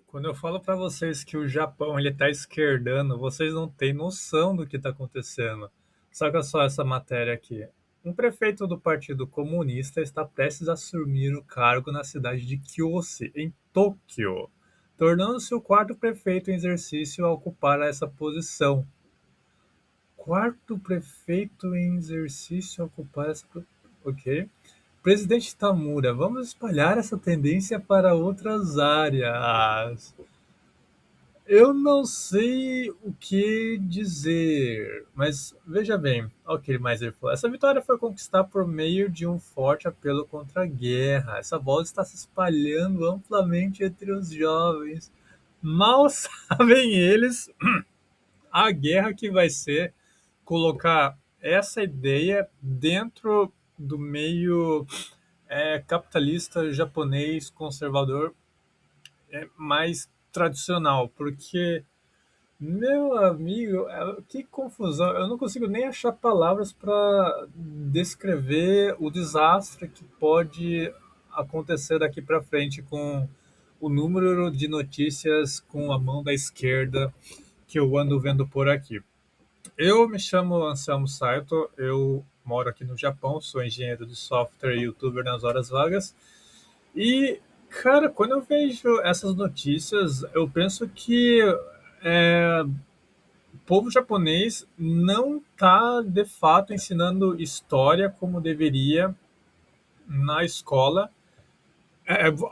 Quando eu falo para vocês que o Japão ele tá esquerdando, vocês não têm noção do que está acontecendo. Saca só essa matéria aqui. Um prefeito do Partido Comunista está prestes a assumir o cargo na cidade de Kyōse, em Tóquio, tornando-se o quarto prefeito em exercício a ocupar essa posição. Quarto prefeito em exercício a ocupar essa. Ok. Presidente Tamura, vamos espalhar essa tendência para outras áreas. Eu não sei o que dizer, mas veja bem, ok, mas ele falou, essa vitória foi conquistada por meio de um forte apelo contra a guerra. Essa voz está se espalhando amplamente entre os jovens. Mal sabem eles a guerra que vai ser colocar essa ideia dentro do meio capitalista japonês conservador mais tradicional, porque meu amigo, que confusão. Eu não consigo nem achar palavras para descrever o desastre que pode acontecer daqui para frente com o número de notícias com a mão da esquerda que eu ando vendo por aqui. Eu me chamo Anselmo Saito, eu moro aqui no Japão, sou engenheiro de software e youtuber nas horas vagas. E, cara, quando eu vejo essas notícias, eu penso que é, o povo japonês não está de fato ensinando história como deveria na escola.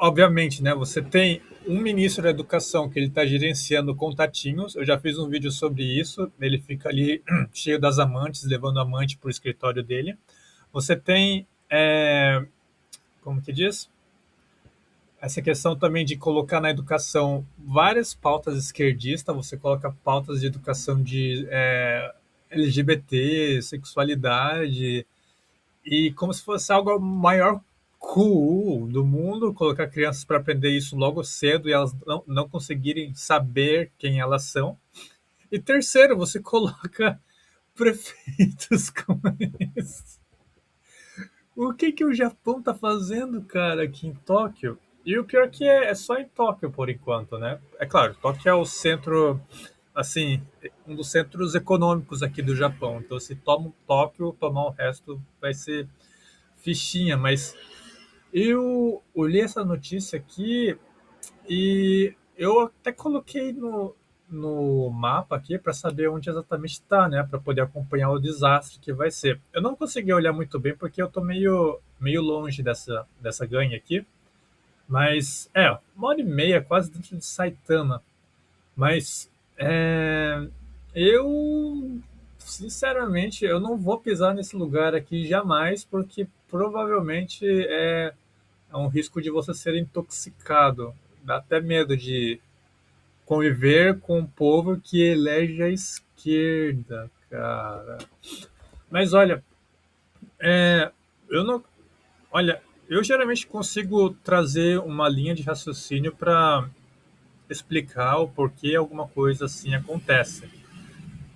Obviamente, né? Você tem um ministro da educação que ele está gerenciando contatinhos. Eu já fiz um vídeo sobre isso. Ele fica ali cheio das amantes, levando amante para o escritório dele. Você tem, como que diz? Essa questão também de colocar na educação várias pautas esquerdistas, você coloca pautas de educação de LGBT, sexualidade, e como se fosse algo maior cool do mundo, colocar crianças para aprender isso logo cedo e elas não conseguirem saber quem elas são. E terceiro, você coloca prefeitos como esse. O que que o Japão tá fazendo, cara, aqui em Tóquio? E o pior é que é só em Tóquio por enquanto, né? É claro, Tóquio é o centro, assim, um dos centros econômicos aqui do Japão. Então, se toma um Tóquio, tomar o resto vai ser fichinha. Mas eu olhei essa notícia aqui e eu até coloquei no mapa aqui para saber onde exatamente está, né? Para poder acompanhar o desastre que vai ser. Eu não consegui olhar muito bem porque eu tô meio longe dessa ganha aqui. Mas, 1 hora e meia quase dentro de Saitama. Mas, eu, sinceramente, eu não vou pisar nesse lugar aqui jamais, porque provavelmente é um risco de você ser intoxicado. Dá até medo de conviver com um povo que elege a esquerda, cara. Mas olha, eu não. Olha, eu geralmente consigo trazer uma linha de raciocínio para explicar o porquê alguma coisa assim acontece.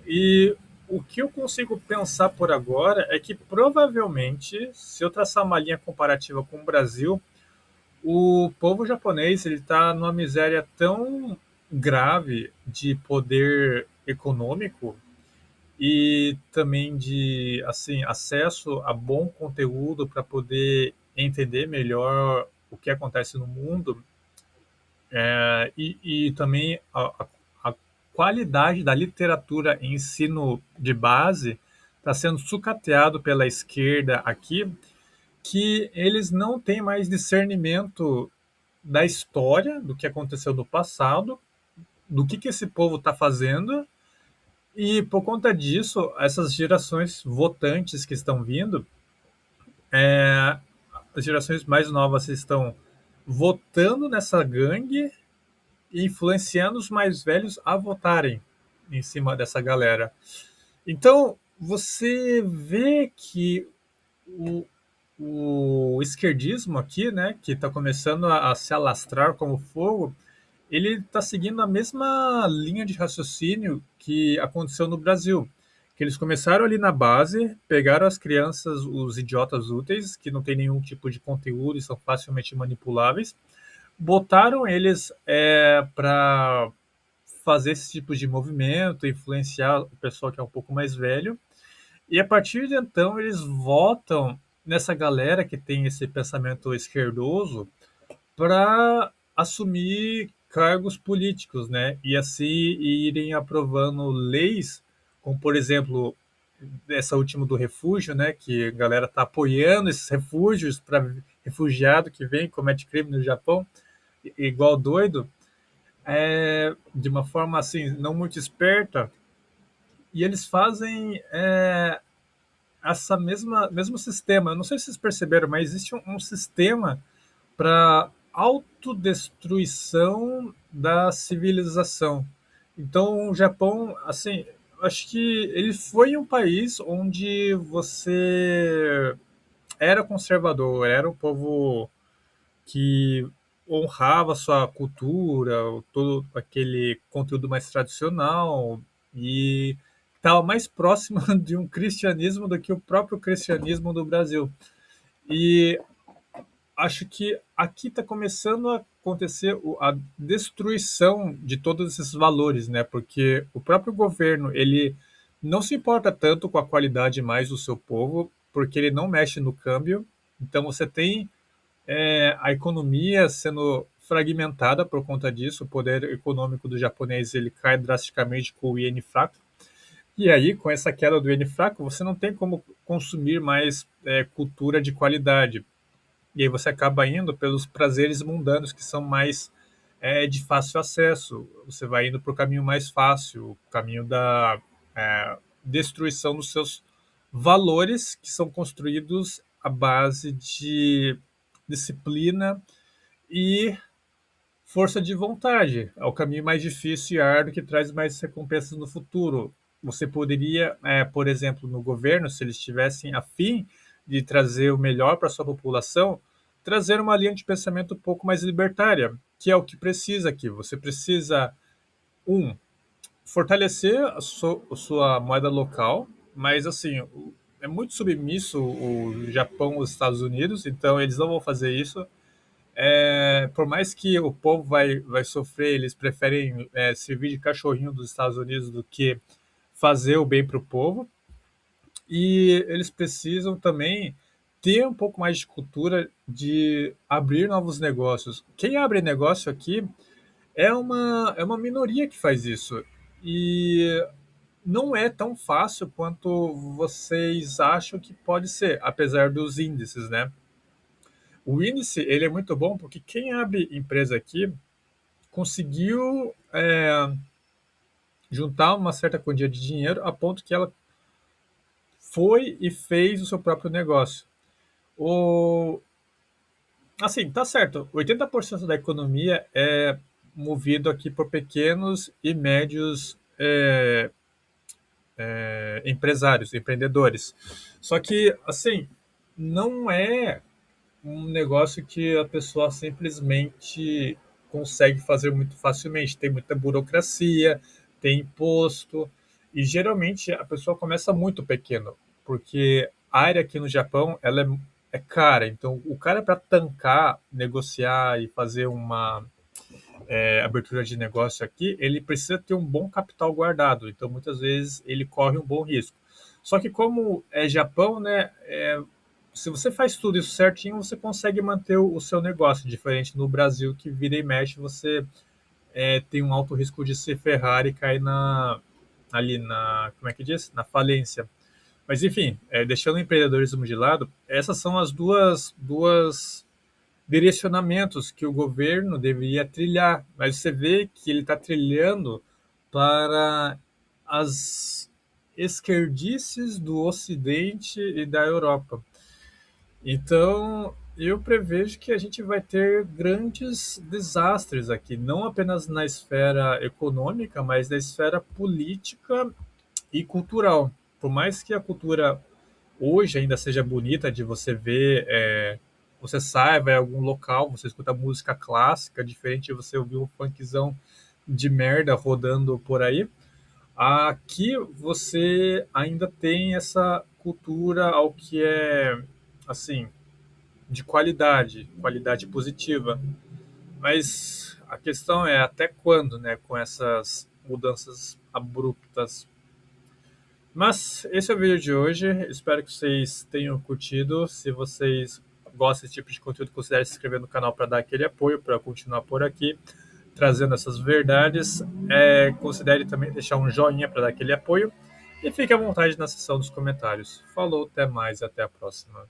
E o que eu consigo pensar por agora é que provavelmente, se eu traçar uma linha comparativa com o Brasil, o povo japonês ele está numa miséria tão grave de poder econômico e também de assim acesso a bom conteúdo para poder entender melhor o que acontece no mundo e também a qualidade da literatura em ensino de base está sendo sucateado pela esquerda aqui, que eles não têm mais discernimento da história, do que aconteceu no passado, do que esse povo está fazendo, e por conta disso, essas gerações votantes que estão vindo, as gerações mais novas estão votando nessa gangue e influenciando os mais velhos a votarem em cima dessa galera. Então, você vê que o, o esquerdismo aqui, né, que está começando a se alastrar como fogo, ele está seguindo a mesma linha de raciocínio que aconteceu no Brasil. Que eles começaram ali na base, pegaram as crianças, os idiotas úteis, que não tem nenhum tipo de conteúdo e são facilmente manipuláveis, botaram eles para fazer esse tipo de movimento, influenciar o pessoal que é um pouco mais velho, e a partir de então eles votam nessa galera que tem esse pensamento esquerdoso para assumir cargos políticos, né? E assim irem aprovando leis, como por exemplo essa última do refúgio, né? Que a galera tá apoiando esses refúgios para refugiado que vem e comete crime no Japão, igual doido, de uma forma assim não muito esperta. E eles fazem essa mesmo sistema. Eu não sei se vocês perceberam, mas existe um sistema para autodestruição da civilização. Então, o Japão, assim, acho que ele foi um país onde você era conservador, era um povo que honrava sua cultura, todo aquele conteúdo mais tradicional e estava mais próximo de um cristianismo do que o próprio cristianismo do Brasil. E acho que aqui está começando a acontecer a destruição de todos esses valores, né? Porque o próprio governo ele não se importa tanto com a qualidade mais do seu povo, porque ele não mexe no câmbio. Então você tem a economia sendo fragmentada por conta disso. O poder econômico do japonês ele cai drasticamente com o iene fraco. E aí, com essa queda do iene fraco, você não tem como consumir mais cultura de qualidade. E aí você acaba indo pelos prazeres mundanos que são mais de fácil acesso. Você vai indo para o caminho mais fácil, o caminho da destruição dos seus valores que são construídos à base de disciplina e força de vontade. É o caminho mais difícil e árduo que traz mais recompensas no futuro. Você poderia, por exemplo, no governo, se eles tivessem a fim de trazer o melhor para a sua população, trazer uma linha de pensamento um pouco mais libertária, que é o que precisa aqui. Você precisa, fortalecer a sua moeda local, mas assim, é muito submisso o Japão aos Estados Unidos, então eles não vão fazer isso. Por mais que o povo vai sofrer, eles preferem servir de cachorrinho dos Estados Unidos do que fazer o bem para o povo. E eles precisam também ter um pouco mais de cultura de abrir novos negócios. Quem abre negócio aqui é uma minoria que faz isso. E não é tão fácil quanto vocês acham que pode ser, apesar dos índices, né? O índice ele é muito bom porque quem abre empresa aqui conseguiu juntar uma certa quantia de dinheiro a ponto que ela foi e fez o seu próprio negócio. O, assim, tá certo, 80% da economia é movido aqui por pequenos e médios empresários, empreendedores. Só que, assim, não é um negócio que a pessoa simplesmente consegue fazer muito facilmente. Tem muita burocracia, tem imposto, e geralmente a pessoa começa muito pequeno, porque a área aqui no Japão ela é cara. Então, o cara para tancar, negociar e fazer uma abertura de negócio aqui, ele precisa ter um bom capital guardado. Então, muitas vezes ele corre um bom risco. Só que como é Japão, né, se você faz tudo isso certinho, você consegue manter o seu negócio, diferente no Brasil, que vira e mexe, você tem um alto risco de se ferrar e cair ali na, como é que diz? Na falência. Mas enfim, deixando o empreendedorismo de lado, essas são as duas direcionamentos que o governo deveria trilhar, mas você vê que ele está trilhando para as esquerdices do Ocidente e da Europa. Então, eu prevejo que a gente vai ter grandes desastres aqui, não apenas na esfera econômica, mas na esfera política e cultural. Por mais que a cultura hoje ainda seja bonita de você ver, você sai, vai a algum local, você escuta música clássica, diferente de você ouvir um funkzão de merda rodando por aí. Aqui você ainda tem essa cultura ao que é, assim, de qualidade, qualidade positiva. Mas a questão é até quando, né, com essas mudanças abruptas. Mas esse é o vídeo de hoje. Espero que vocês tenham curtido. Se vocês gostam desse tipo de conteúdo, considere se inscrever no canal para dar aquele apoio, para continuar por aqui, trazendo essas verdades. Considere também deixar um joinha para dar aquele apoio. E fique à vontade na seção dos comentários. Falou, até mais e até a próxima.